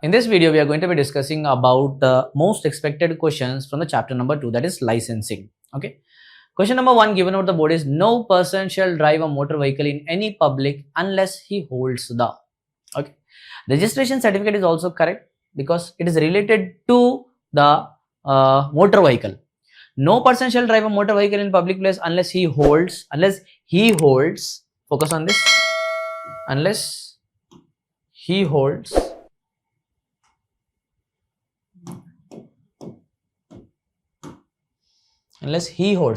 In this video, we are going to be discussing about the most expected questions from the chapter number 2, that is licensing. Okay. Question number 1 given over the board is, no person shall drive a motor vehicle in any public unless he holds the. Okay. Registration certificate is also correct because it is related to the motor vehicle. No person shall drive a motor vehicle in public place unless he holds, focus on this, unless he holds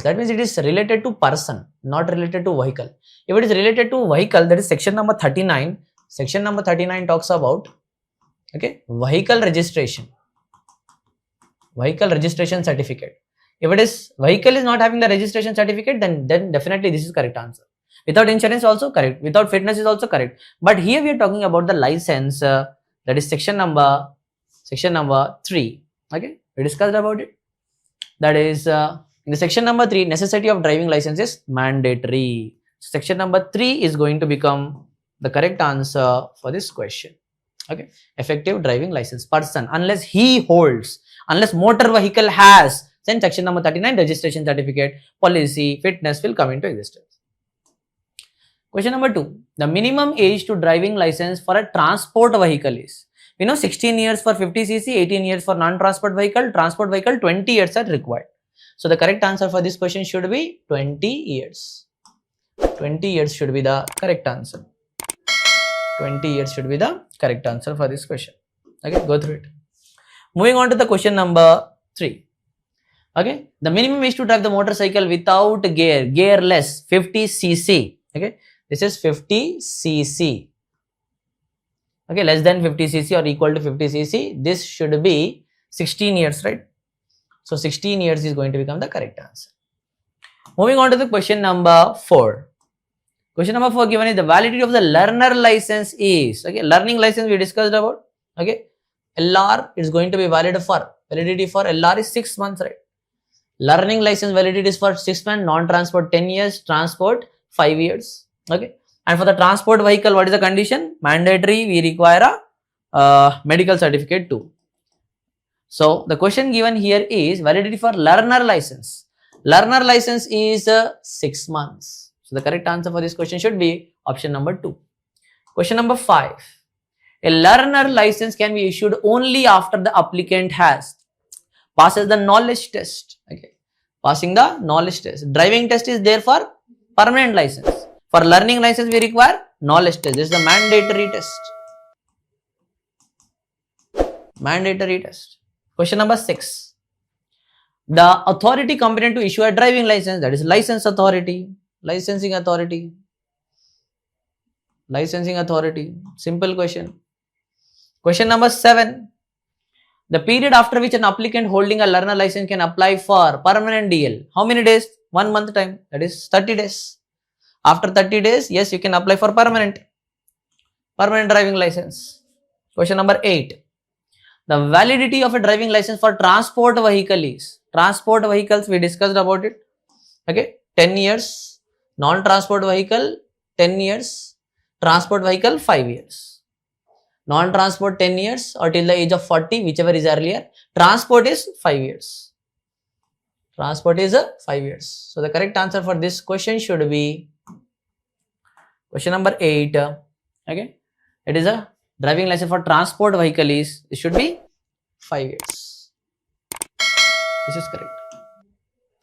that means it is related to person, not related to vehicle. If it is related to vehicle, that is section number 39. Section number 39 talks about, okay, vehicle registration certificate. If it is vehicle is not having the registration certificate, then definitely this is correct answer. Without insurance also correct, without fitness is also correct. But here we are talking about the license, that is section number 3. Okay, we discussed about it. That is in the section number 3, necessity of driving license is mandatory. Section number 3 is going to become the correct answer for this question. Okay, effective driving license, person, unless he holds, unless motor vehicle has, then section number 39, registration certificate, policy, fitness will come into existence. Question number 2, the minimum age to driving license for a transport vehicle is, 16 years for 50cc, 18 years for non-transport vehicle, transport vehicle 20 years are required. So the correct answer for this question should be 20 years. 20 years should be the correct answer. 20 years should be the correct answer for this question. Okay, go through it. Moving on to the question number 3. Okay, the minimum is to drive the motorcycle without gear, gearless, 50cc. Okay, this is 50cc. Okay, less than 50cc or equal to 50cc. This should be 16 years, right? So 16 years is going to become the correct answer. Moving on to the question number 4. Question number 4 given is, the validity of the learner license is, okay, learning license we discussed about. Okay, LR is going to be valid for, validity for LR is 6 months, right? Learning license validity is for 6 months, non-transport 10 years, transport 5 years. Okay, and for the transport vehicle, what is the condition? Mandatory, we require a medical certificate too. So the question given here is validity for learner license. Learner license is 6 months. So the correct answer for this question should be option number 2. Question number 5. A learner license can be issued only after the applicant has passes the knowledge test. Okay, passing the knowledge test. Driving test is there for permanent license. For learning license, we require knowledge test. This is the mandatory test. Mandatory test. Question number 6. The authority competent to issue a driving license, that is license authority, licensing authority. Licensing authority. Simple question. Question number 7. The period after which an applicant holding a learner license can apply for permanent DL. How many days? 1 month time. That is 30 days. After 30 days, yes, you can apply for permanent driving license. Question number 8. The validity of a driving license for transport vehicle is, transport vehicles we discussed about it. Okay, 10 years, non-transport vehicle 10 years, transport vehicle 5 years. Non-transport 10 years or till the age of 40, whichever is earlier. Transport is 5 years. Transport is 5 years. So the correct answer for this question should be question number 8. Okay, it is a driving license for transport vehicle is, it should be 5 years. This is correct.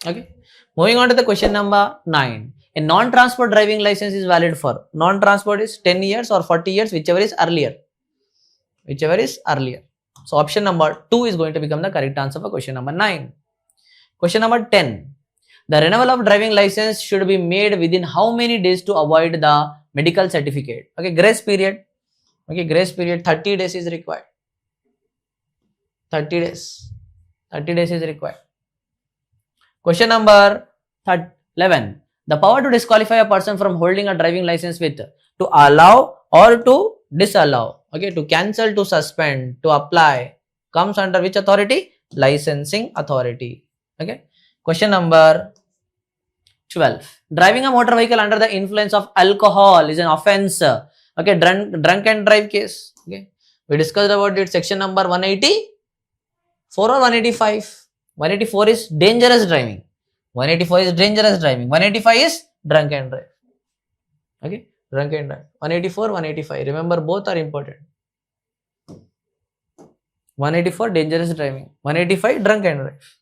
Okay, moving on to the question number 9. A non-transport driving license is valid for, non-transport is 10 years or 40 years, whichever is earlier. Whichever is earlier. So option number 2 is going to become the correct answer for question number 9. Question number 10. The renewal of driving license should be made within how many days to avoid the medical certificate? Okay, grace period. Okay, grace period 30 days is required. 30 days. 30 days is required. Question number 11. The power to disqualify a person from holding a driving license with, to allow or to disallow. Okay, to cancel, to suspend, to apply, comes under which authority? Licensing authority. Okay. Question number 12. Driving a motor vehicle under the influence of alcohol is an offence. Okay, drunk and drive case. Okay, We discussed about it, section number 184 or 185. 184 is dangerous driving. 184 is dangerous driving. 185 is drunk and drive. Okay, drunk and drive. 184, 185. Remember, both are important. 184 dangerous driving. 185 drunk and drive.